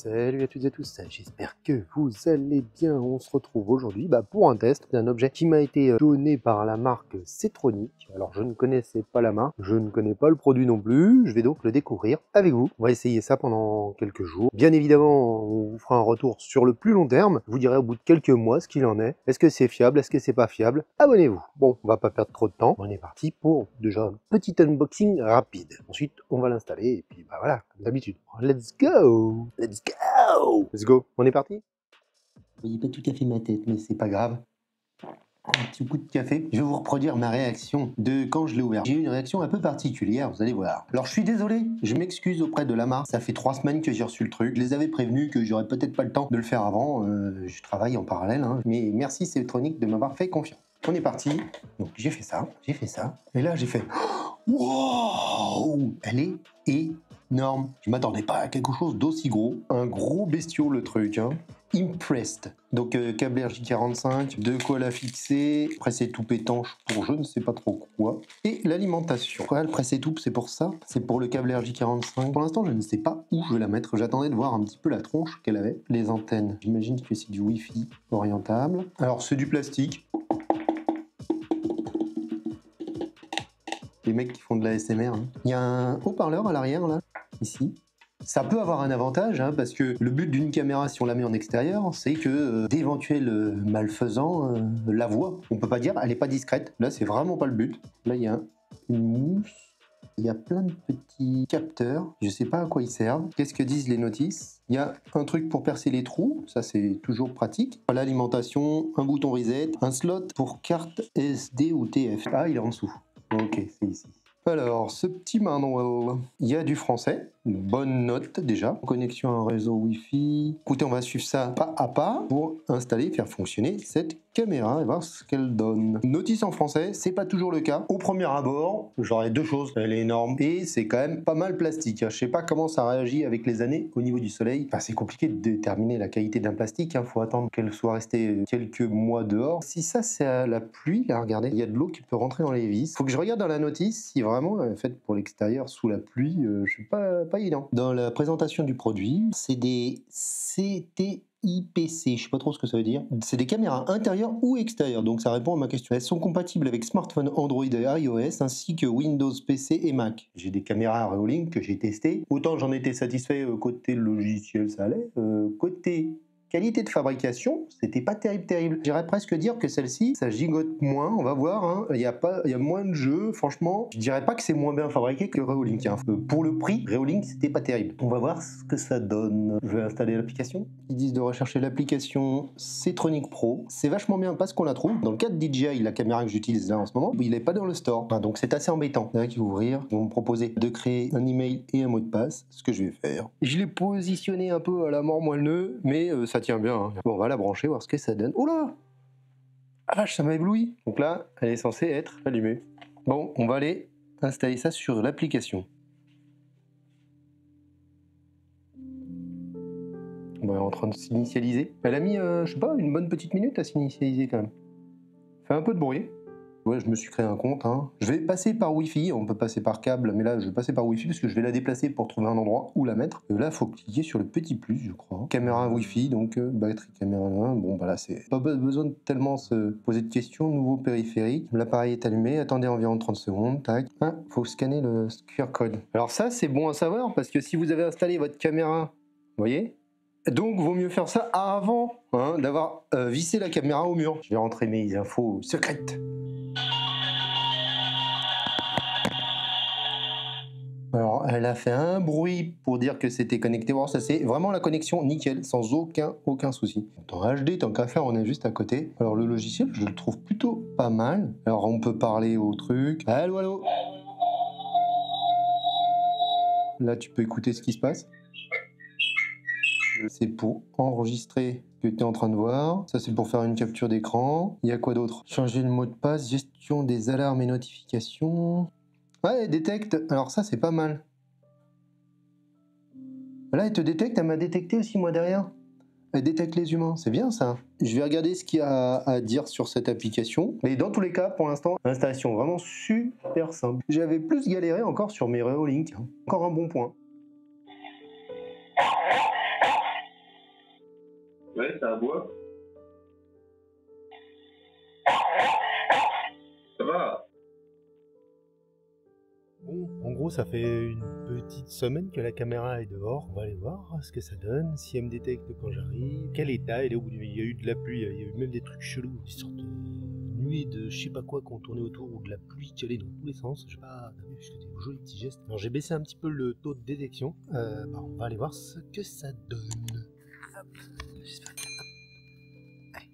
Salut à toutes et à tous, j'espère que vous allez bien. On se retrouve aujourd'hui pour un test d'un objet qui m'a été donné par la marque Setronic. Alors je ne connaissais pas la marque, je ne connais pas le produit non plus, je vais donc le découvrir avec vous. On va essayer ça pendant quelques jours. Bien évidemment, on vous fera un retour sur le plus long terme, je vous dirai au bout de quelques mois ce qu'il en est. Est-ce que c'est fiable, est-ce que c'est pas fiable? Abonnez-vous. Bon, on va pas perdre trop de temps, on est parti pour déjà un petit unboxing rapide. Ensuite, on va l'installer et puis voilà, comme d'habitude. Let's go! Let's go! Let's go! On est parti? Vous voyez pas tout à fait ma tête, mais c'est pas grave. Un petit coup de café. Je vais vous reproduire ma réaction de quand je l'ai ouvert. J'ai eu une réaction un peu particulière, vous allez voir. Alors je suis désolé, je m'excuse auprès de la marque. Ça fait 3 semaines que j'ai reçu le truc. Je les avais prévenus que j'aurais peut-être pas le temps de le faire avant. Je travaille en parallèle, hein. Mais merci Setronic de m'avoir fait confiance. On est parti. Donc j'ai fait ça. Et là j'ai fait... Wow! Elle est énorme. Je m'attendais pas à quelque chose d'aussi gros. Un gros bestiau le truc, hein. Impressed. Donc câble RJ45, de quoi la fixer, presse étoupe étanche pour je ne sais pas trop quoi. Et l'alimentation. Pourquoi le presse étoupe, c'est pour ça? C'est pour le câble RJ45. Pour l'instant, je ne sais pas où je vais la mettre. J'attendais de voir un petit peu la tronche qu'elle avait. Les antennes, j'imagine que c'est du Wi-Fi orientable. Alors c'est du plastique. Les mecs qui font de la SMR. Hein. Il y a un haut-parleur à l'arrière, là, ici. Ça peut avoir un avantage, hein, parce que le but d'une caméra, si on la met en extérieur, c'est que d'éventuels malfaisants la voient. On peut pas dire, elle est pas discrète. Là, c'est vraiment pas le but. Là, il y a une mousse. Il y a plein de petits capteurs. Je sais pas à quoi ils servent. Qu'est-ce que disent les notices? Il y a un truc pour percer les trous. Ça, c'est toujours pratique. L'alimentation, un bouton reset, un slot pour carte SD ou TF. Ah, il est en dessous. Ok, c'est ici. Alors, ce petit manuel, il y a du français, une bonne note déjà. Connexion à un réseau Wi-Fi. Écoutez, on va suivre ça pas à pas pour installer et faire fonctionner cette caméra et voir ce qu'elle donne. Notice en français, c'est pas toujours le cas. Au premier abord, j'aurais deux choses. Elle est énorme et c'est quand même pas mal plastique. Je sais pas comment ça réagit avec les années au niveau du soleil. Enfin, c'est compliqué de déterminer la qualité d'un plastique. Faut attendre qu'elle soit restée quelques mois dehors. Si ça, c'est à la pluie, là, regardez, il y a de l'eau qui peut rentrer dans les vis. Faut que je regarde dans la notice si vraiment faite pour l'extérieur sous la pluie, je suis pas évident. Dans la présentation du produit, c'est des CTIPC, je sais pas trop ce que ça veut dire. C'est des caméras intérieures ou extérieures, donc ça répond à ma question. Elles sont compatibles avec smartphone Android et iOS ainsi que Windows PC et Mac. J'ai des caméras Reolink que j'ai testées. Autant j'en étais satisfait côté logiciel, ça allait. Côté qualité de fabrication, c'était pas terrible. J'irais presque dire que celle-ci, ça gigote moins, on va voir, hein. Il y a moins de jeux, franchement. Je dirais pas que c'est moins bien fabriqué que Reolink. Hein. Pour le prix, Reolink, c'était pas terrible. On va voir ce que ça donne. Je vais installer l'application. Ils disent de rechercher l'application Setronic Pro. C'est vachement bien parce qu'on la trouve. Dans le cas de DJI, la caméra que j'utilise là en ce moment, il n'est pas dans le store. Enfin, donc c'est assez embêtant. Là, qui ouvrir, ils vont me proposer de créer un email et un mot de passe, ce que je vais faire. Je l'ai positionné un peu à la mort moelleux, mais ça tient bien. Hein. Bon, on va la brancher, voir ce que ça donne. Oh là! Ah vache, ça m'a ébloui. Donc là, elle est censée être allumée. Bon, on va aller installer ça sur l'application. Bon, elle est en train de s'initialiser. Elle a mis, je sais pas, une bonne petite minute à s'initialiser quand même. Fait un peu de bruit. Ouais, je me suis créé un compte. Hein. Je vais passer par Wi-Fi. On peut passer par câble, mais là, je vais passer par Wi-Fi parce que je vais la déplacer pour trouver un endroit où la mettre. Là, il faut cliquer sur le petit plus, je crois. Caméra Wi-Fi, donc batterie caméra 1. Bon, bah là, c'est pas besoin de tellement se poser de questions. Nouveau périphérique. L'appareil est allumé. Attendez environ 30 secondes. Tac. Ah, faut scanner le QR code. Alors ça, c'est bon à savoir parce que si vous avez installé votre caméra, vous voyez, donc, vaut mieux faire ça avant d'avoir vissé la caméra au mur. Je vais rentrer mes infos secrètes. Alors, elle a fait un bruit pour dire que c'était connecté. Bon, ça c'est vraiment la connexion nickel, sans aucun souci. En HD, tant qu'à faire, on est juste à côté. Alors, le logiciel, je le trouve plutôt pas mal. Alors, on peut parler au truc. Allô, allô. Là, tu peux écouter ce qui se passe. C'est pour enregistrer ce que tu es en train de voir. Ça, c'est pour faire une capture d'écran. Il y a quoi d'autre? Changer le mot de passe, gestion des alarmes et notifications. Ouais, elle détecte. Alors ça, c'est pas mal. Là, elle te détecte. Elle m'a détecté aussi, moi, derrière. Elle détecte les humains. C'est bien, ça. Je vais regarder ce qu'il y a à dire sur cette application. Mais dans tous les cas, pour l'instant, l'installation vraiment super simple. J'avais plus galéré encore sur mes Reolink. Encore un bon point. Ouais, ça aboie. Ça va. Bon, en gros, ça fait une petite semaine que la caméra est dehors. On va aller voir ce que ça donne, si elle me détecte quand j'arrive, quel état elle est au bout du... Il y a eu de la pluie, il y a eu même des trucs chelous, des sortes de nuées de je sais pas quoi qu'on tournait autour, ou de la pluie qui allait dans tous les sens. Je sais pas, je fais des jolis petits gestes. Alors j'ai baissé un petit peu le taux de détection. On va aller voir ce que ça donne. Hop, j'espère que... Allez.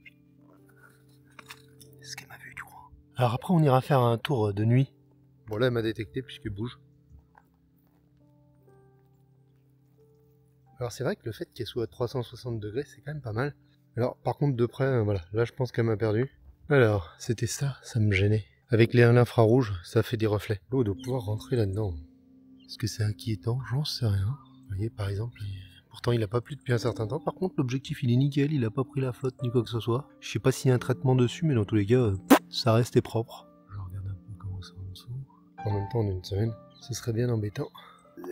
Est-ce qu'elle m'a vu, tu crois? Alors après, on ira faire un tour de nuit. Bon, là, elle m'a détecté puisqu'elle bouge. Alors, c'est vrai que le fait qu'elle soit à 360 degrés, c'est quand même pas mal. Alors, par contre, de près, voilà, là, je pense qu'elle m'a perdu. Alors, c'était ça me gênait. Avec l'infrarouge, ça fait des reflets. L'eau doit pouvoir rentrer là-dedans. Est-ce que c'est inquiétant? J'en sais rien. Vous voyez, par exemple, pourtant, il a pas plu depuis un certain temps. Par contre, l'objectif, il est nickel, il a pas pris la flotte ni quoi que ce soit. Je sais pas s'il y a un traitement dessus, mais dans tous les cas, ça restait propre. Je regarde un peu comment c'est en dessous. En même temps, en une semaine, ce serait bien embêtant.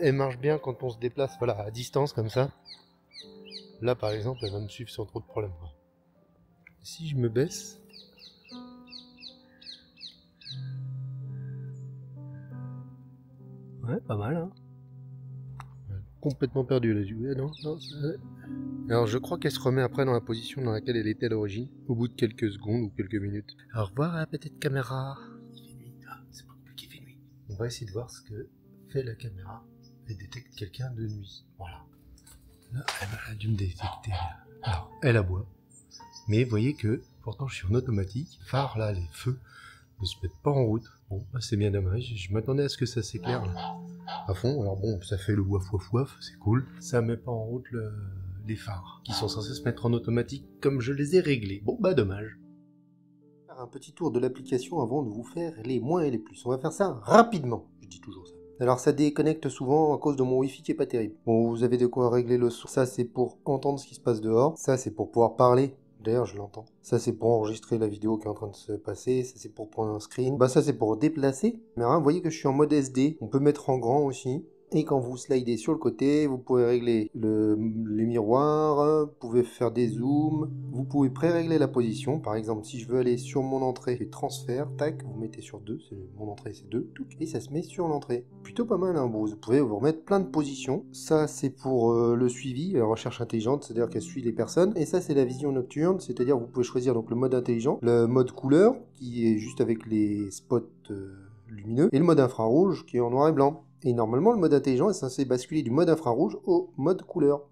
Elle marche bien quand on se déplace, voilà, à distance comme ça. Là, par exemple, elle va me suivre sans trop de problème. Si je me baisse... Ouais, pas mal, hein. Complètement perdu, là, du coup. Non, alors, je crois qu'elle se remet après dans la position dans laquelle elle était à l'origine, au bout de quelques secondes ou quelques minutes. Au revoir, la petite caméra. Il fait nuit. Ah, c'est pas plus qu'il fait nuit. On va essayer de voir ce que fait la caméra. Elle détecte quelqu'un de nuit. Voilà. Là, elle a dû me détecter. Alors, elle aboie. Mais vous voyez que, pourtant, je suis en automatique. Phare, là, les feux ne se mettent pas en route. Bon, bah, c'est bien dommage. Je m'attendais à ce que ça s'éclaire à fond. Alors bon, ça fait le waf waf waf, c'est cool. Ça met pas en route les phares, qui sont censés se mettre en automatique comme je les ai réglés. Bon, bah dommage. Faire un petit tour de l'application avant de vous faire les moins et les plus. On va faire ça rapidement. Je dis toujours ça. Alors ça déconnecte souvent à cause de mon wifi qui est pas terrible. Bon, vous avez de quoi régler le son. Ça c'est pour entendre ce qui se passe dehors. Ça c'est pour pouvoir parler. D'ailleurs, je l'entends. Ça, c'est pour enregistrer la vidéo qui est en train de se passer. Ça, c'est pour prendre un screen. Bah, ça, c'est pour déplacer. Mais vous voyez que je suis en mode SD. On peut mettre en grand aussi. Et quand vous slidez sur le côté, vous pouvez régler les miroirs, vous pouvez faire des zooms, vous pouvez pré-régler la position. Par exemple, si je veux aller sur mon entrée, je fais transfert, tac, vous mettez sur 2, mon entrée c'est 2, et ça se met sur l'entrée. Plutôt pas mal, hein, vous pouvez vous remettre plein de positions. Ça, c'est pour le suivi, la recherche intelligente, c'est-à-dire qu'elle suit les personnes. Et ça, c'est la vision nocturne, c'est-à-dire vous pouvez choisir donc le mode intelligent, le mode couleur, qui est juste avec les spots lumineux, et le mode infrarouge, qui est en noir et blanc. Et normalement, le mode intelligent est censé basculer du mode infrarouge au mode couleur.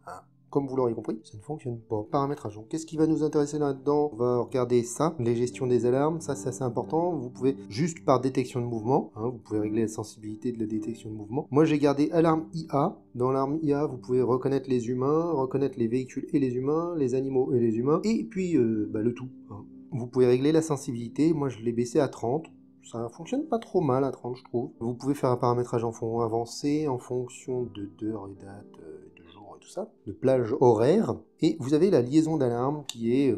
Comme vous l'aurez compris, ça ne fonctionne pas. Paramétrage. Donc, qu'est-ce qui va nous intéresser là-dedans? On va regarder ça, les gestions des alarmes. Ça, c'est assez important. Vous pouvez, juste par détection de mouvement, vous pouvez régler la sensibilité de la détection de mouvement. Moi, j'ai gardé alarme IA. Dans l'alarme IA, vous pouvez reconnaître les humains, reconnaître les véhicules et les humains, les animaux et les humains, et puis le tout. Vous pouvez régler la sensibilité. Moi, je l'ai baissé à 30. Ça fonctionne pas trop mal à 30, je trouve. Vous pouvez faire un paramétrage en fond avancé en fonction d'heure et date, de jour et tout ça, de plage horaire. Et vous avez la liaison d'alarme qui est,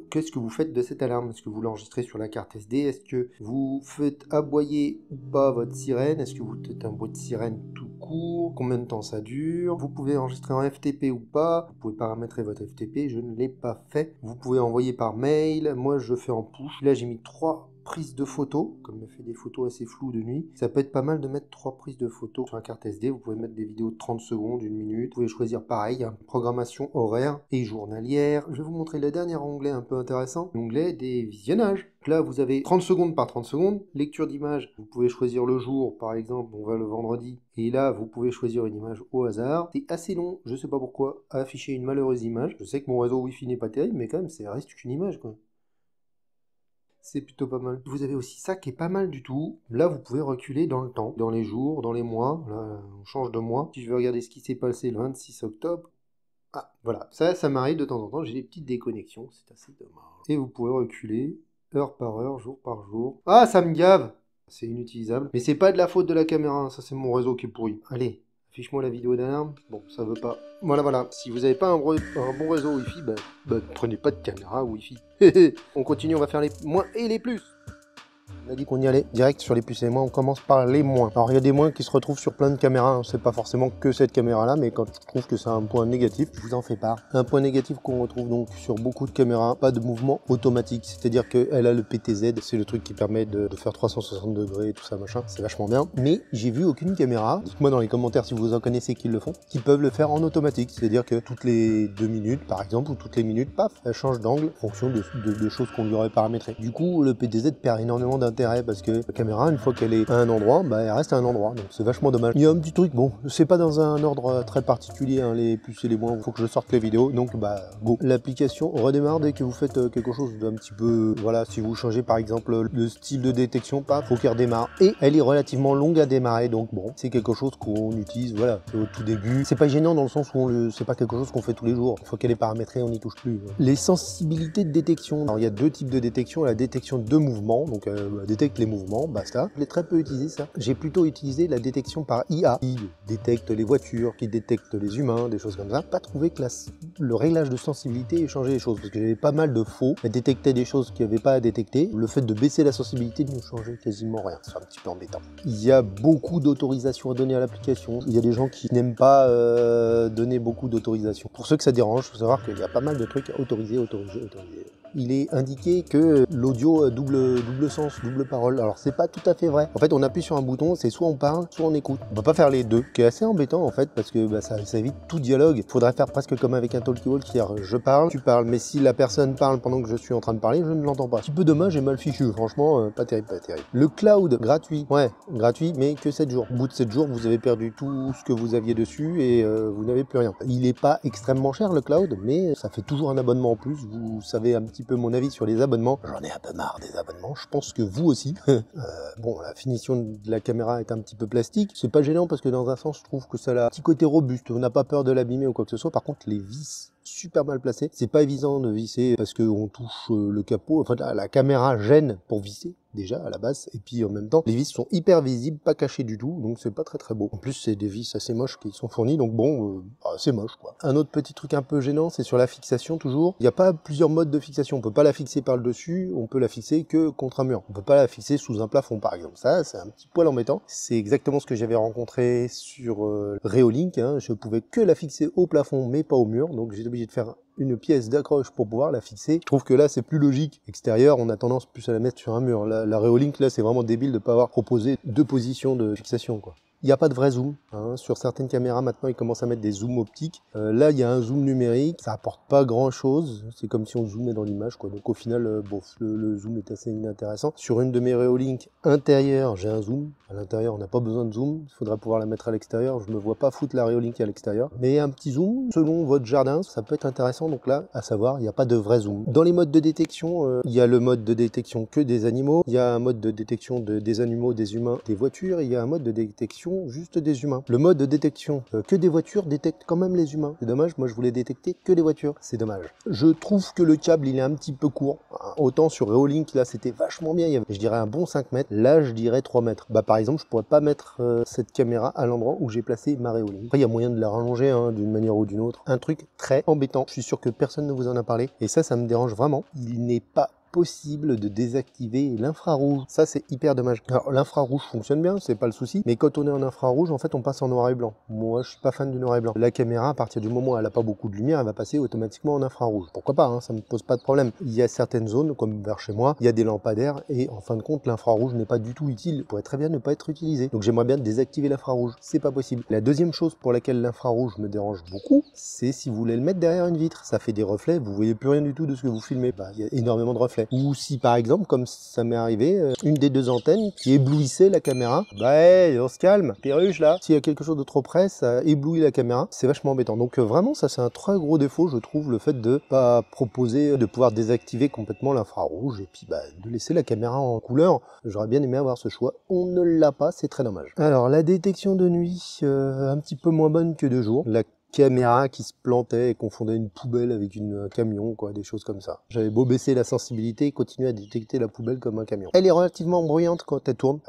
qu'est-ce que vous faites de cette alarme? Est-ce que vous l'enregistrez sur la carte SD? Est-ce que vous faites aboyer ou pas votre sirène? Est-ce que vous faites un bruit de sirène tout court? Combien de temps ça dure? Vous pouvez enregistrer en FTP ou pas? Vous pouvez paramétrer votre FTP, je ne l'ai pas fait. Vous pouvez envoyer par mail, moi je fais en push. Là j'ai mis 3 prises de photos, comme je fais des photos assez floues de nuit, ça peut être pas mal de mettre 3 prises de photos sur la carte SD. Vous pouvez mettre des vidéos de 30 secondes, 1 minute. Vous pouvez choisir pareil, programmation horaire et journalière. Je vais vous montrer le dernier onglet un peu intéressant, l'onglet des visionnages. Là, vous avez 30 secondes par 30 secondes. Lecture d'image, vous pouvez choisir le jour, par exemple, on va le vendredi. Et là, vous pouvez choisir une image au hasard. C'est assez long, je sais pas pourquoi, à afficher une malheureuse image. Je sais que mon réseau Wi-Fi n'est pas terrible, mais quand même, ça reste qu'une image, quoi. C'est plutôt pas mal. Vous avez aussi ça qui est pas mal du tout. Là, vous pouvez reculer dans le temps, dans les jours, dans les mois. Là, on change de mois. Si je veux regarder ce qui s'est passé le 26 octobre, voilà. Ça m'arrive de temps en temps. J'ai des petites déconnexions. C'est assez dommage. Et vous pouvez reculer heure par heure, jour par jour. Ah, ça me gave! C'est inutilisable. Mais c'est pas de la faute de la caméra. Ça, c'est mon réseau qui est pourri. Allez. Affiche-moi la vidéo d'alarme. Bon, ça veut pas. Voilà. Si vous n'avez pas un bon réseau Wi-Fi, ne prenez pas de caméra Wi-Fi. On continue, on va faire les moins et les plus. On a dit qu'on y allait direct sur les puces et les moins, on commence par les moins. Alors il y a des moins qui se retrouvent sur plein de caméras, hein. C'est pas forcément que cette caméra là, mais quand je trouve que c'est un point négatif, je vous en fais part. Un point négatif qu'on retrouve donc sur beaucoup de caméras, pas de mouvement automatique, c'est-à-dire qu'elle a le PTZ, c'est le truc qui permet de faire 360 degrés et tout ça machin, c'est vachement bien. Mais j'ai vu aucune caméra, dites-moi dans les commentaires si vous en connaissez qui le font, qui peuvent le faire en automatique, c'est-à-dire que toutes les 2 minutes par exemple, ou toutes les minutes, paf, elle change d'angle en fonction de choses qu'on lui aurait paramétrées. Du coup, le PTZ perd énormément d'intérêt parce que la caméra, une fois qu'elle est à un endroit, bah, elle reste à un endroit, donc c'est vachement dommage. Il y a un petit truc, bon, c'est pas dans un ordre très particulier, hein, les puces et les moins, il faut que je sorte les vidéos, donc bah go. L'application redémarre dès que vous faites quelque chose d'un petit peu, voilà, si vous changez par exemple le style de détection, paf, faut qu'elle redémarre. Et elle est relativement longue à démarrer, donc bon, c'est quelque chose qu'on utilise, voilà, au tout début. C'est pas gênant dans le sens où c'est pas quelque chose qu'on fait tous les jours. Une fois qu'elle est paramétrée, on n'y touche plus. Les sensibilités de détection. Alors il y a deux types de détection, la détection de mouvement, donc elle détecte les mouvements, basta. Je l'ai très peu utilisé ça. J'ai plutôt utilisé la détection par IA, qui détecte les voitures, qui détecte les humains, des choses comme ça. Pas trouvé que le réglage de sensibilité ait changé les choses, parce que j'avais pas mal de faux. Elle détectait des choses qu'il n'y avait pas à détecter. Le fait de baisser la sensibilité ne changeait quasiment rien. C'est un petit peu embêtant. Il y a beaucoup d'autorisations à donner à l'application. Il y a des gens qui n'aiment pas donner beaucoup d'autorisations. Pour ceux que ça dérange, il faut savoir qu'il y a pas mal de trucs à autoriser. Il est indiqué que l'audio double sens, double parole. Alors c'est pas tout à fait vrai. En fait, on appuie sur un bouton, c'est soit on parle, soit on écoute. On peut pas faire les deux, ce qui est assez embêtant en fait, parce que bah, ça évite tout dialogue. Il faudrait faire presque comme avec un talkie-walkie, c'est-à-dire je parle, tu parles, mais si la personne parle pendant que je suis en train de parler, je ne l'entends pas. Un petit peu dommage et mal fichu, franchement, pas terrible, pas terrible. Le cloud, gratuit, ouais, gratuit, mais que 7 jours. Au bout de 7 jours, vous avez perdu tout ce que vous aviez dessus et vous n'avez plus rien. Il n'est pas extrêmement cher le cloud, mais ça fait toujours un abonnement en plus. Vous savez un petit peu mon avis sur les abonnements. J'en ai un peu marre des abonnements, je pense que vous aussi. Bon, la finition de la caméra est un petit peu plastique. C'est pas gênant parce que dans un sens, je trouve que ça a un petit côté robuste. On n'a pas peur de l'abîmer ou quoi que ce soit. Par contre, les vis super mal placées. C'est pas évident de visser parce qu'on touche le capot. Enfin, la caméra gêne pour visser déjà à la base, et puis en même temps les vis sont hyper visibles, pas cachées du tout, donc c'est pas très beau. En plus c'est des vis assez moches qui sont fournies, donc bon, c'est moche quoi. Un autre petit truc un peu gênant, c'est sur la fixation toujours. Il n'y a pas plusieurs modes de fixation, on peut pas la fixer par le dessus, on peut la fixer que contre un mur. On peut pas la fixer sous un plafond par exemple. Ça c'est un petit poil embêtant. C'est exactement ce que j'avais rencontré sur Reolink, hein. Je pouvais que la fixer au plafond mais pas au mur, donc j'étais obligé de faire une pièce d'accroche pour pouvoir la fixer. Je trouve que là c'est plus logique. Extérieur, on a tendance plus à la mettre sur un mur. La Reolink là c'est vraiment débile de pas avoir proposé deux positions de fixation quoi. Il n'y a pas de vrai zoom, hein. Sur certaines caméras maintenant ils commencent à mettre des zooms optiques. Là il y a un zoom numérique, ça apporte pas grand chose, c'est comme si on zoomait dans l'image quoi. Donc au final le zoom est assez inintéressant. Sur une de mes Reolink intérieures j'ai un zoom, à l'intérieur on n'a pas besoin de zoom, il faudra pouvoir la mettre à l'extérieur, je me vois pas foutre la Reolink à l'extérieur. Mais un petit zoom, selon votre jardin, ça peut être intéressant, donc là à savoir il n'y a pas de vrai zoom. Dans les modes de détection, il y a le mode de détection que des animaux, il y a un mode de détection des animaux, des humains, des voitures, et il y a un mode de détection juste des humains. Le mode de détection que des voitures détecte quand même les humains. C'est dommage, moi je voulais détecter que les voitures. C'est dommage. Je trouve que le câble il est un petit peu court. Autant sur Reolink là c'était vachement bien, il y avait, je dirais un bon 5 mètres. Là je dirais 3 mètres. Bah par exemple je pourrais pas mettre cette caméra à l'endroit où j'ai placé ma Reolink. Après il y a moyen de la rallonger hein, d'une manière ou d'une autre. Un truc très embêtant. Je suis sûr que personne ne vous en a parlé. Et ça me dérange vraiment. Il n'est pas possible de désactiver l'infrarouge. Ça c'est hyper dommage. Alors l'infrarouge fonctionne bien, c'est pas le souci, mais quand on est en infrarouge, en fait on passe en noir et blanc. Moi je suis pas fan du noir et blanc. La caméra, à partir du moment où elle a pas beaucoup de lumière, elle va passer automatiquement en infrarouge. Pourquoi pas, hein, ça me pose pas de problème. Il y a certaines zones, comme vers chez moi, il y a des lampadaires et en fin de compte l'infrarouge n'est pas du tout utile, il pourrait très bien ne pas être utilisé. Donc j'aimerais bien désactiver l'infrarouge, c'est pas possible. La deuxième chose pour laquelle l'infrarouge me dérange beaucoup, c'est si vous voulez le mettre derrière une vitre. Ça fait des reflets, vous voyez plus rien du tout de ce que vous filmez. Bah, il y a énormément de reflets. Ou si par exemple, comme ça m'est arrivé, une des deux antennes qui éblouissait la caméra, bah hey, on se calme, perruche là. S'il y a quelque chose de trop près, ça éblouit la caméra, c'est vachement embêtant. Donc vraiment, ça c'est un très gros défaut, je trouve, le fait de pas proposer de pouvoir désactiver complètement l'infrarouge et puis bah, de laisser la caméra en couleur. J'aurais bien aimé avoir ce choix, on ne l'a pas, c'est très dommage. Alors la détection de nuit, un petit peu moins bonne que de jour. La caméra qui se plantait et confondait une poubelle avec un camion, quoi, des choses comme ça. J'avais beau baisser la sensibilité et continuer à détecter la poubelle comme un camion. Elle est relativement bruyante quand elle tourne.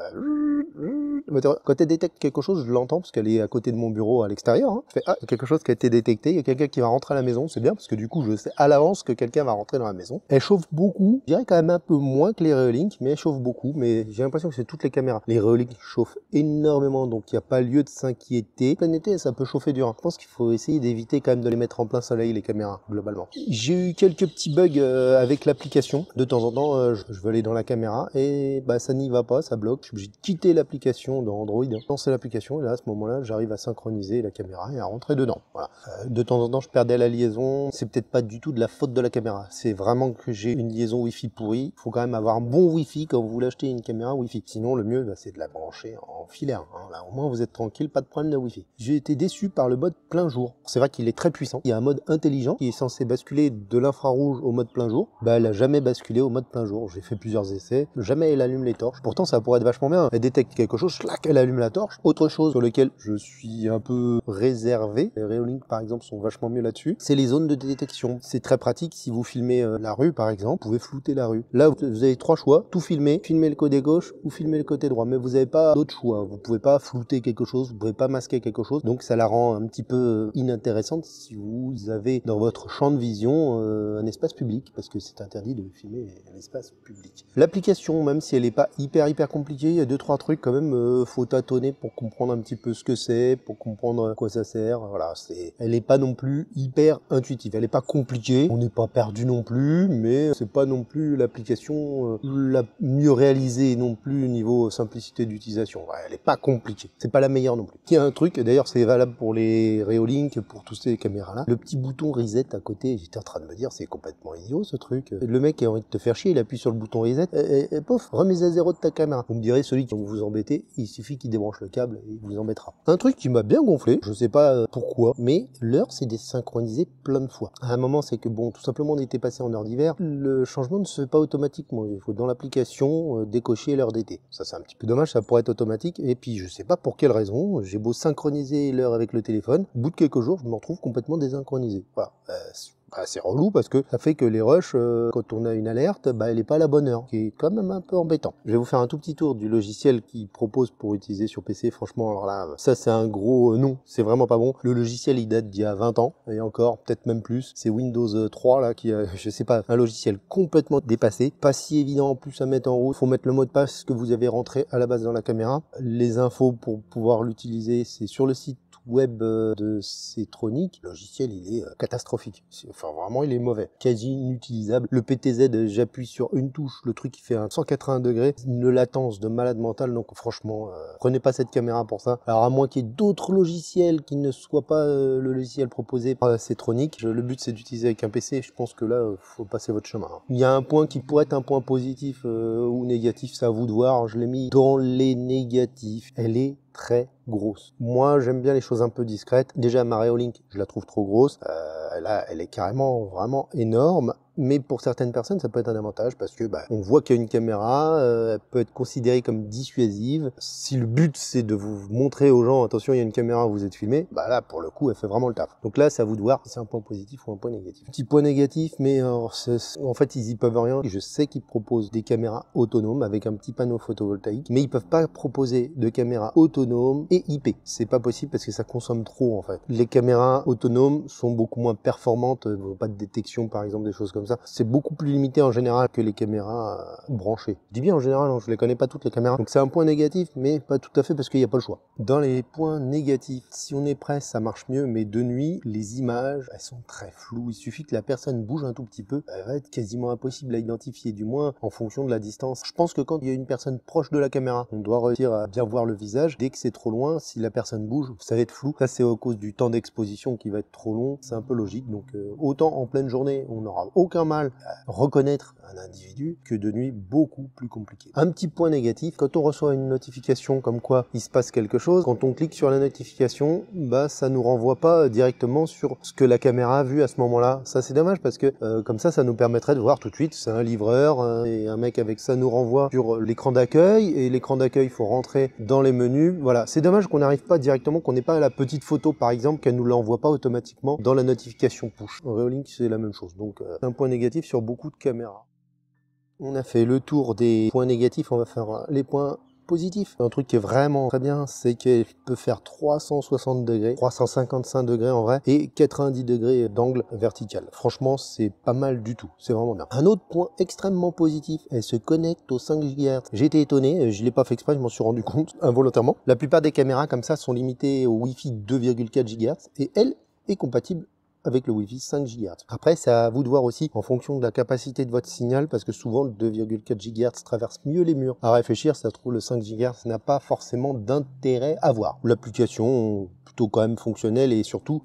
Quand elle détecte quelque chose, je l'entends parce qu'elle est à côté de mon bureau à l'extérieur. Hein. Je fais, ah, il y a quelque chose qui a été détecté, il y a quelqu'un qui va rentrer à la maison, c'est bien parce que du coup, je sais à l'avance que quelqu'un va rentrer dans la maison. Elle chauffe beaucoup, je dirais quand même un peu moins que les Reolink, mais elle chauffe beaucoup, mais j'ai l'impression que c'est toutes les caméras. Les Reolink chauffent énormément, donc il n'y a pas lieu de s'inquiéter. Plein été, ça peut chauffer dur. Je pense qu'il faut essayer d'éviter quand même de les mettre en plein soleil, les caméras, globalement. J'ai eu quelques petits bugs avec l'application. De temps en temps, je veux aller dans la caméra et bah, ça n'y va pas, ça bloque. Je suis obligé de quitter l'application dans Android, lancer l'application et là, à ce moment-là, j'arrive à synchroniser la caméra et à rentrer dedans. Voilà. De temps en temps, je perdais la liaison. C'est peut-être pas du tout de la faute de la caméra. C'est vraiment que j'ai une liaison Wi-Fi pourrie. Il faut quand même avoir un bon Wi-Fi quand vous voulez acheter une caméra Wi-Fi. Sinon, le mieux, bah, c'est de la brancher en filaire. Hein. Là, au moins, vous êtes tranquille, pas de problème de Wi-Fi. J'ai été déçu par le mode plein jour. C'est vrai qu'il est très puissant. Il y a un mode intelligent qui est censé basculer de l'infrarouge au mode plein jour. Bah, elle a jamais basculé au mode plein jour. J'ai fait plusieurs essais. Jamais elle allume les torches. Pourtant, ça pourrait être vachement bien. Elle détecte quelque chose, clac, elle allume la torche. Autre chose sur lequel je suis un peu réservé, les Reolink par exemple sont vachement mieux là-dessus, c'est les zones de détection. C'est très pratique si vous filmez la rue par exemple, vous pouvez flouter la rue. Là, vous avez trois choix, tout filmer, filmer le côté gauche ou filmer le côté droit, mais vous n'avez pas d'autre choix. Vous pouvez pas flouter quelque chose, vous pouvez pas masquer quelque chose, donc ça la rend un petit peu inintéressante si vous avez dans votre champ de vision un espace public, parce que c'est interdit de filmer un espace public. L'application, même si elle n'est pas hyper compliquée, il y a 2-3 trucs quand même, faut tâtonner pour comprendre un petit peu ce que c'est, pour comprendre à quoi ça sert. Voilà, elle n'est pas non plus hyper intuitive, elle n'est pas compliquée, on n'est pas perdu non plus, mais c'est pas non plus l'application la mieux réalisée non plus au niveau simplicité d'utilisation. Ouais, elle n'est pas compliquée, c'est pas la meilleure non plus. Il y a un truc, d'ailleurs c'est valable pour les Reolink, pour toutes ces caméras là, le petit bouton reset à côté, j'étais en train de me dire c'est complètement idiot ce truc. Le mec a envie de te faire chier, il appuie sur le bouton reset, et pof, remise à zéro de ta caméra. Vous me direz, celui qui va vous embêter, il suffit qu'il débranche le câble et il vous embêtera. Un truc qui m'a bien gonflé, je sais pas pourquoi, mais l'heure s'est désynchronisée plein de fois. À un moment, c'est que bon, tout simplement, on était passé en heure d'hiver, le changement ne se fait pas automatiquement. Il faut dans l'application décocher l'heure d'été. Ça, c'est un petit peu dommage, ça pourrait être automatique. Et puis, je sais pas pour quelle raison, j'ai beau synchroniser l'heure avec le téléphone, au bout de quelques jours, je me retrouve complètement désynchronisé. Voilà. C'est relou parce que ça fait que les rushs, quand on a une alerte, bah, elle n'est pas à la bonne heure, qui est quand même un peu embêtant. Je vais vous faire un tout petit tour du logiciel qu'il propose pour utiliser sur PC. Franchement, alors là, ça c'est un gros non, c'est vraiment pas bon. Le logiciel, il date d'il y a 20 ans, et encore, peut-être même plus. C'est Windows 3, là, qui a, je sais pas, un logiciel complètement dépassé. Pas si évident en plus à mettre en route. Faut mettre le mot de passe que vous avez rentré à la base dans la caméra. Les infos pour pouvoir l'utiliser, c'est sur le site web de Setronic. Le logiciel, il est catastrophique. Enfin, vraiment, il est mauvais. Quasi inutilisable. Le PTZ, j'appuie sur une touche, le truc, il fait un 180 degrés. Une latence de malade mental. Donc, franchement, prenez pas cette caméra pour ça. Alors, à moins qu'il y ait d'autres logiciels qui ne soient pas le logiciel proposé par Setronic. Le but, c'est d'utiliser avec un PC. Je pense que là, faut passer votre chemin. Il y a un point qui pourrait être un point positif ou négatif. C'est à vous de voir. Je l'ai mis dans les négatifs. Elle est très grosse. Moi, j'aime bien les choses un peu discrètes. Déjà, ma Reolink, je la trouve trop grosse. Là, elle est carrément vraiment énorme. Mais pour certaines personnes, ça peut être un avantage parce que on voit qu'il y a une caméra, elle peut être considérée comme dissuasive. Si le but c'est de vous montrer aux gens, attention, il y a une caméra, vous êtes filmé, là pour le coup, elle fait vraiment le taf. Donc là, c'est à vous de voir si c'est un point positif ou un point négatif. Petit point négatif, mais en fait, ils y peuvent rien. Je sais qu'ils proposent des caméras autonomes avec un petit panneau photovoltaïque, mais ils peuvent pas proposer de caméras autonomes et IP. C'est pas possible parce que ça consomme trop en fait. Les caméras autonomes sont beaucoup moins performantes, pas de détection par exemple, des choses comme ça. C'est beaucoup plus limité en général que les caméras branchées. Je dis bien en général, je les connais pas toutes les caméras. Donc c'est un point négatif, mais pas tout à fait parce qu'il n'y a pas le choix. Dans les points négatifs, si on est près, ça marche mieux, mais de nuit, les images, elles sont très floues. Il suffit que la personne bouge un tout petit peu, elle va être quasiment impossible à identifier, du moins en fonction de la distance. Je pense que quand il y a une personne proche de la caméra, on doit réussir à bien voir le visage. Dès que c'est trop loin, si la personne bouge, ça va être flou. Ça c'est à cause du temps d'exposition qui va être trop long. C'est un peu logique. Donc autant en pleine journée, on n'aura aucun mal à reconnaître un individu que de nuit beaucoup plus compliqué. Un petit point négatif, quand on reçoit une notification comme quoi il se passe quelque chose, quand on clique sur la notification, ça nous renvoie pas directement sur ce que la caméra a vu à ce moment-là. Ça c'est dommage parce que comme ça nous permettrait de voir tout de suite, c'est un livreur et un mec avec ça nous renvoie sur l'écran d'accueil et l'écran d'accueil il faut rentrer dans les menus. Voilà, c'est dommage qu'on n'arrive pas directement, qu'on n'ait pas la petite photo par exemple, qu'elle nous l'envoie pas automatiquement dans la notification push. En Reolink c'est la même chose, donc un point négatif sur beaucoup de caméras. On a fait le tour des points négatifs, on va faire les points positif. Un truc qui est vraiment très bien, c'est qu'elle peut faire 360 degrés, 355 degrés en vrai, et 90 degrés d'angle vertical. Franchement, c'est pas mal du tout. C'est vraiment bien. Un autre point extrêmement positif, elle se connecte au 5 GHz. J'ai été étonné, je l'ai pas fait exprès, je m'en suis rendu compte involontairement. La plupart des caméras comme ça sont limitées au Wi-Fi 2,4 GHz et elle est compatible avec le Wi-Fi 5 GHz. Après, c'est à vous de voir aussi en fonction de la capacité de votre signal, parce que souvent le 2,4 GHz traverse mieux les murs. À réfléchir, ça se trouve le 5 GHz n'a pas forcément d'intérêt à voir. L'application plutôt quand même fonctionnelle et surtout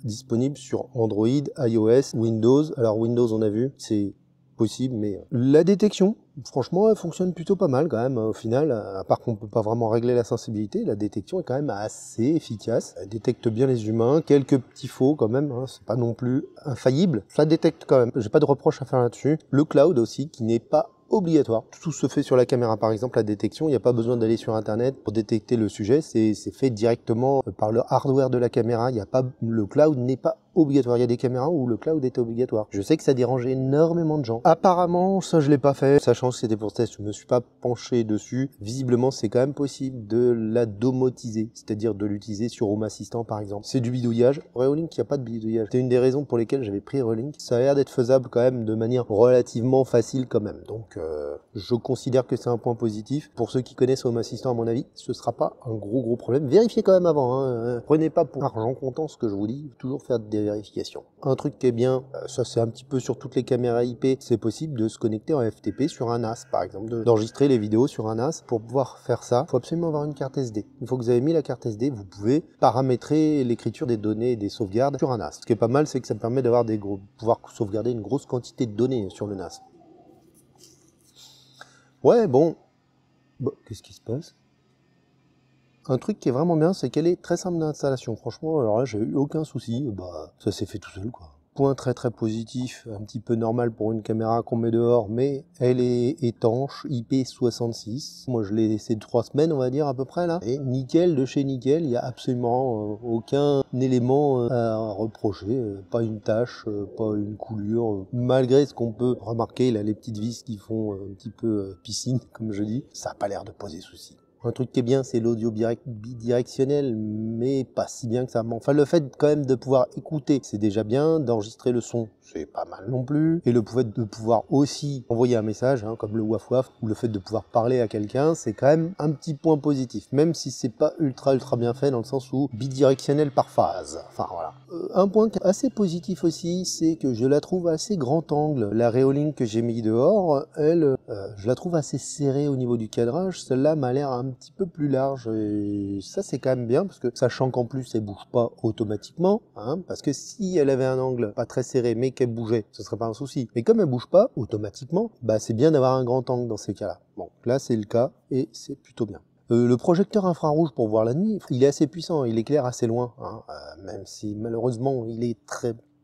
disponible sur Android, iOS, Windows. Alors Windows, on a vu, c'est possible, mais la détection, franchement, elle fonctionne plutôt pas mal quand même. Au final, à part qu'on peut pas vraiment régler la sensibilité, la détection est quand même assez efficace. Elle détecte bien les humains, quelques petits faux quand même, hein, c'est pas non plus infaillible. Ça détecte quand même, j'ai pas de reproche à faire là-dessus. Le cloud aussi, qui n'est pas obligatoire. Tout se fait sur la caméra, par exemple, la détection, il n'y a pas besoin d'aller sur Internet pour détecter le sujet, c'est fait directement par le hardware de la caméra. Il y a pas, le cloud n'est pas obligatoire. Il y a des caméras où le cloud est obligatoire. Je sais que ça dérange énormément de gens. Apparemment, ça je l'ai pas fait, sachant que c'était pour test, je me suis pas penché dessus. Visiblement, c'est quand même possible de la domotiser, c'est-à-dire de l'utiliser sur Home Assistant par exemple. C'est du bidouillage. Reolink, il n'y a pas de bidouillage. C'est une des raisons pour lesquelles j'avais pris Reolink. Ça a l'air d'être faisable quand même de manière relativement facile quand même. Donc, je considère que c'est un point positif. Pour ceux qui connaissent Home Assistant, à mon avis, ce sera pas un gros problème. Vérifiez quand même avant. Hein. Prenez pas pour argent comptant ce que je vous dis. Toujours faire des vérifications. Un truc qui est bien, ça c'est un petit peu sur toutes les caméras IP, c'est possible de se connecter en FTP sur un NAS par exemple, d'enregistrer les vidéos sur un NAS. Pour pouvoir faire ça, il faut absolument avoir une carte SD. Une fois que vous avez mis la carte SD, vous pouvez paramétrer l'écriture des données et des sauvegardes sur un NAS. Ce qui est pas mal, c'est que ça permet d'avoir pouvoir sauvegarder une grosse quantité de données sur le NAS. Ouais, bon, qu'est-ce qui se passe? Un truc qui est vraiment bien, c'est qu'elle est très simple d'installation. Franchement, alors là, j'ai eu aucun souci. Ça s'est fait tout seul, quoi. Point très positif, un petit peu normal pour une caméra qu'on met dehors, mais elle est étanche, IP66. Moi, je l'ai laissé 3 semaines, on va dire, à peu près, là. Et nickel, de chez nickel, il n'y a absolument aucun élément à reprocher. Pas une tache, pas une coulure. Malgré ce qu'on peut remarquer, là, les petites vis qui font un petit peu piscine, comme je dis, ça n'a pas l'air de poser souci. Un truc qui est bien, c'est l'audio bidirectionnel, mais pas si bien que ça. Enfin, le fait quand même de pouvoir écouter, c'est déjà bien. D'enregistrer le son, c'est pas mal non plus. Et le fait de pouvoir aussi envoyer un message, hein, comme le waf-waf, ou le fait de pouvoir parler à quelqu'un, c'est quand même un petit point positif. Même si c'est pas ultra bien fait, dans le sens où bidirectionnel par phase. Enfin, voilà. Un point assez positif aussi, c'est que je la trouve assez grand angle. La Reolink que j'ai mis dehors, elle, je la trouve assez serrée au niveau du cadrage. Celle-là m'a l'air un petit peu plus large et ça c'est quand même bien parce que sachant qu'en plus elle bouge pas automatiquement, hein, parce que si elle avait un angle pas très serré mais qu'elle bougeait, ce serait pas un souci. Mais comme elle bouge pas automatiquement, c'est bien d'avoir un grand angle dans ces cas-là. Bon, là c'est le cas et c'est plutôt bien. Le projecteur infrarouge pour voir la nuit, il est assez puissant, il éclaire assez loin, hein, même si malheureusement il est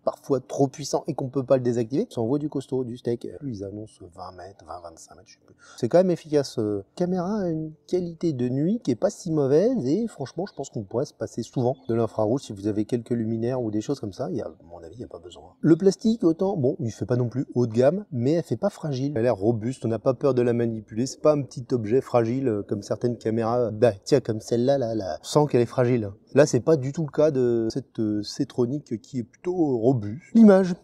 parfois trop puissant et qu'on peut pas le désactiver. Ça envoie du costaud, du steak. Ils annoncent 20 mètres, 25 mètres, je sais plus. C'est quand même efficace. Caméra a une qualité de nuit qui est pas si mauvaise et franchement, je pense qu'on pourrait se passer souvent de l'infrarouge si vous avez quelques luminaires ou des choses comme ça. À mon avis, il n'y a pas besoin. Le plastique, autant, bon, il fait pas non plus haut de gamme, mais elle fait pas fragile. Elle a l'air robuste, on n'a pas peur de la manipuler. C'est pas un petit objet fragile comme certaines caméras. Tiens, comme celle-là, là, on sent qu'elle est fragile. Là, c'est pas du tout le cas de cette C-Tronic qui est plutôt robuste. L'image,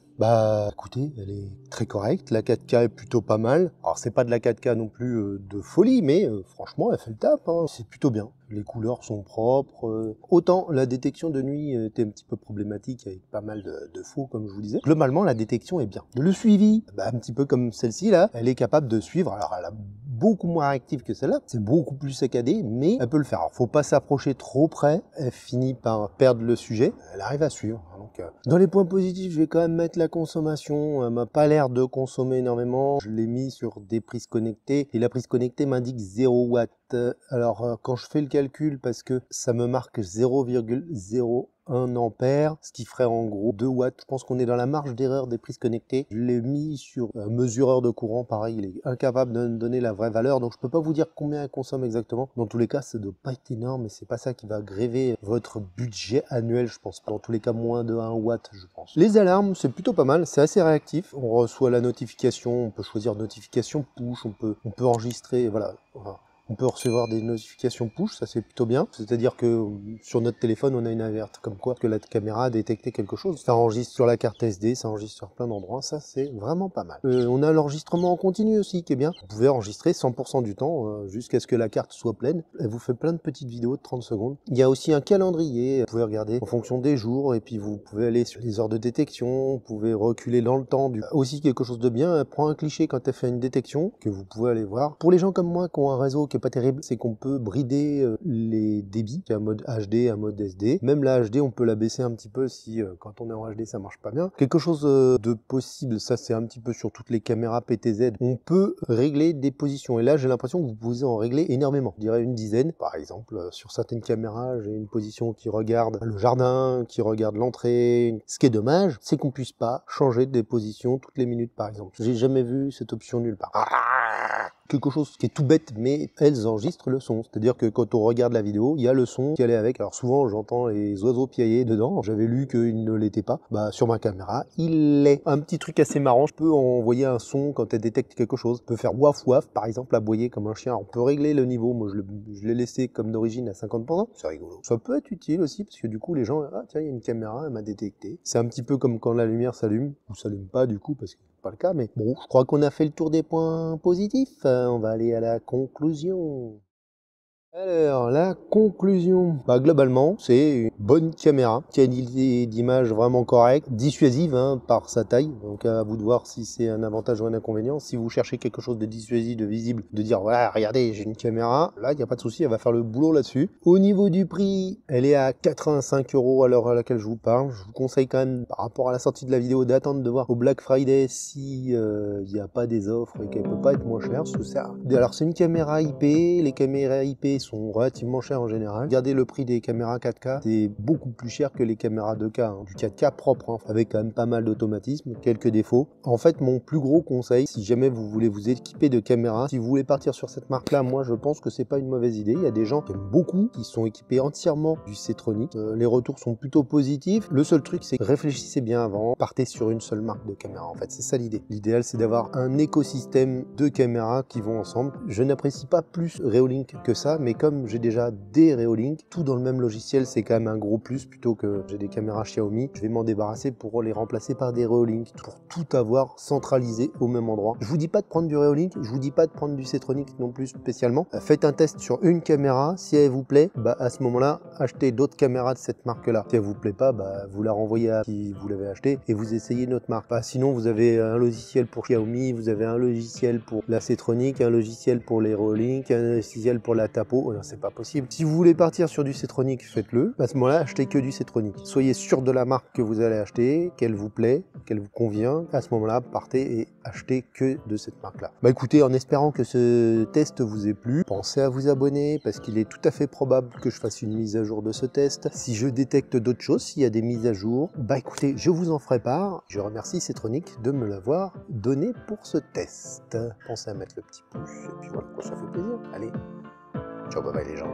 écoutez, elle est très correcte. La 4K est plutôt pas mal. Alors, c'est pas de la 4K non plus de folie, mais franchement, elle fait le taf. Hein. C'est plutôt bien. Les couleurs sont propres. Autant la détection de nuit était un petit peu problématique avec pas mal de faux, comme je vous disais. Globalement, la détection est bien. Le suivi, un petit peu comme celle-ci là, elle est capable de suivre. Alors, elle a beaucoup moins réactive que celle-là, c'est beaucoup plus saccadé, mais elle peut le faire. Alors, faut pas s'approcher trop près, elle finit par perdre le sujet, elle arrive à suivre. Donc, dans les points positifs, je vais quand même mettre la consommation. Elle m'a pas l'air de consommer énormément. Je l'ai mis sur des prises connectées et la prise connectée m'indique 0 watts. Alors, quand je fais le calcul, parce que ça me marque 0,01 ampère, ce qui ferait en gros 2 watts. Je pense qu'on est dans la marge d'erreur des prises connectées. Je l'ai mis sur un mesureur de courant, pareil, il est incapable de me donner la vraie valeur, donc je peux pas vous dire combien elle consomme exactement. Dans tous les cas, ça doit pas être énorme, et c'est pas ça qui va gréver votre budget annuel, je pense pas. Dans tous les cas, moins de 1 watt, je pense. Les alarmes, c'est plutôt pas mal, c'est assez réactif. On reçoit la notification, on peut choisir notification push, on peut enregistrer, voilà. On peut recevoir des notifications push, ça c'est plutôt bien. C'est-à-dire que sur notre téléphone, on a une alerte comme quoi que la caméra a détecté quelque chose. Ça enregistre sur la carte SD, ça enregistre sur plein d'endroits, ça c'est vraiment pas mal. On a l'enregistrement en continu aussi qui est bien. Vous pouvez enregistrer 100% du temps jusqu'à ce que la carte soit pleine. Elle vous fait plein de petites vidéos de 30 secondes. Il y a aussi un calendrier, vous pouvez regarder en fonction des jours et puis vous pouvez aller sur les heures de détection, vous pouvez reculer dans le temps. Aussi quelque chose de bien, elle prend un cliché quand elle fait une détection que vous pouvez aller voir. Pour les gens comme moi qui ont un réseau qui est pas terrible, c'est qu'on peut brider les débits, un mode HD, un mode SD. Même la HD, on peut la baisser un petit peu si quand on est en HD ça marche pas bien. Quelque chose de possible, ça c'est un petit peu sur toutes les caméras PTZ, on peut régler des positions et là j'ai l'impression que vous pouvez en régler énormément, je dirais une dizaine. Par exemple sur certaines caméras j'ai une position qui regarde le jardin, qui regarde l'entrée. Ce qui est dommage, c'est qu'on puisse pas changer des positions toutes les minutes par exemple. J'ai jamais vu cette option nulle part. Quelque chose qui est tout bête, mais elles enregistrent le son. C'est-à-dire que quand on regarde la vidéo, il y a le son qui allait avec. Alors souvent, j'entends les oiseaux piailler dedans. J'avais lu qu'il ne l'était pas. Bah, sur ma caméra, il l'est. Un petit truc assez marrant, je peux envoyer un son quand elle détecte quelque chose. Je peux faire waf waf, par exemple, aboyer comme un chien. Alors, on peut régler le niveau. Moi, je l'ai laissé comme d'origine à 50%. C'est rigolo. Ça peut être utile aussi, parce que du coup, les gens, ah tiens, il y a une caméra, elle m'a détecté. C'est un petit peu comme quand la lumière s'allume, ou s'allume pas du coup, parce que pas le cas, mais bon, je crois qu'on a fait le tour des points positifs. On va aller à la conclusion. Alors, la conclusion. Bah, globalement, c'est une bonne caméra, qualité d'image vraiment correcte, dissuasive par sa taille. Donc, à vous de voir si c'est un avantage ou un inconvénient. Si vous cherchez quelque chose de dissuasif, de visible, de dire, ouais, regardez, j'ai une caméra, là, il n'y a pas de souci, elle va faire le boulot là-dessus. Au niveau du prix, elle est à 85 € à l'heure à laquelle je vous parle. Je vous conseille quand même, par rapport à la sortie de la vidéo, d'attendre de voir au Black Friday si il n'y a pas des offres et qu'elle peut pas être moins chère. Alors, c'est une caméra IP, les caméras IP sont relativement chers en général. Regardez le prix des caméras 4K, c'est beaucoup plus cher que les caméras 2K, du 4K propre, avec quand même pas mal d'automatisme, quelques défauts. En fait, mon plus gros conseil, si jamais vous voulez vous équiper de caméras, si vous voulez partir sur cette marque-là, moi je pense que c'est pas une mauvaise idée. Il y a des gens qui aiment beaucoup, qui sont équipés entièrement du C-Tronic. Les retours sont plutôt positifs. Le seul truc, c'est que réfléchissez bien avant, partez sur une seule marque de caméra. En fait, c'est ça l'idée. L'idéal, c'est d'avoir un écosystème de caméras qui vont ensemble. Je n'apprécie pas plus Reolink que ça, mais comme j'ai déjà des Reolink, tout dans le même logiciel, c'est quand même un gros plus. Plutôt que j'ai des caméras Xiaomi, je vais m'en débarrasser pour les remplacer par des Reolink, pour tout avoir centralisé au même endroit. Je vous dis pas de prendre du Reolink, je vous dis pas de prendre du C-Tronic non plus spécialement. Faites un test sur une caméra, si elle vous plaît, bah à ce moment-là, achetez d'autres caméras de cette marque-là. Si elle vous plaît pas, bah vous la renvoyez à qui vous l'avez acheté et vous essayez notre marque. Bah, sinon, vous avez un logiciel pour Xiaomi, vous avez un logiciel pour la C-Tronic, un logiciel pour les Reolink, un logiciel pour la Tapo. Oh non, c'est pas possible. Si vous voulez partir sur du C-Tronic, faites-le. À ce moment-là, achetez que du C-Tronic. Soyez sûr de la marque que vous allez acheter, qu'elle vous plaît, qu'elle vous convient. À ce moment-là, partez et achetez que de cette marque-là. Bah écoutez, en espérant que ce test vous ait plu, pensez à vous abonner parce qu'il est tout à fait probable que je fasse une mise à jour de ce test. Si je détecte d'autres choses, s'il y a des mises à jour, bah écoutez, je vous en ferai part. Je remercie C-Tronic de me l'avoir donné pour ce test. Pensez à mettre le petit pouce et puis voilà, ça fait plaisir. Allez, ciao, bye bye les gens.